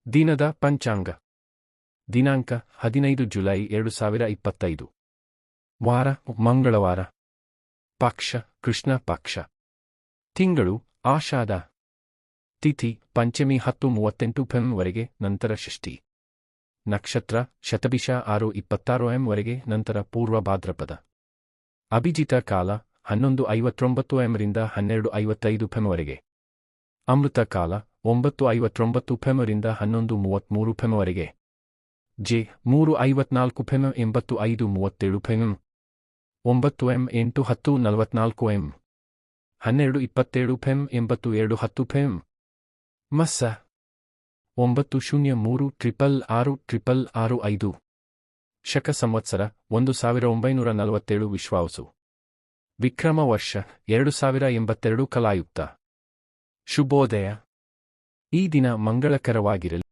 ದಿನದ ಪಂಚಾಂಗ. ದಿನಾಂಕ 15 ಜುಲೈ 2025. ವಾರ ಮಂಗಳವಾರ. ಪಕ್ಷ ಕೃಷ್ಣ ಪಕ್ಷ. ತಿಂಗಳು ಆಷಾಢ. ತಿಥಿ ಪಂಚಮಿ 10:38 pm ವರೆಗೆ, ನಂತರ ಷಷ್ಠಿ. ನಕ್ಷತ್ರ ಶತಭಿಷ 6:26 am ವರೆಗೆ, ನಂತರ ಪೂರ್ವ ಭಾದ್ರಪದ. ಅಭಿಜಿತ ಕಾಲ 11:59 am ರಿಂದ 12:55 pm ವರೆಗೆ. ಅಮೃತ ಕಾಲ 9:59 pm ರಿಂದ 11:33 pm ವರೆಗೆ. J 3:54 pm 85:37 pm. 9 m 8:10:44 am. 12:27 pm 82:10 pm. ಮಸ್ಸ 9:03:66:65. ಶಕ ಸಂವತ್ಸರ 1947 ವಿಶ್ವಾವಸು. ವಿಕ್ರಮ ವರ್ಷ 2082 ಕಲಾಯುಕ್ತ. ಶುಭೋದಯ. ಈ ದಿನ ಮಂಗಳಕರವಾಗಿರಲಿ.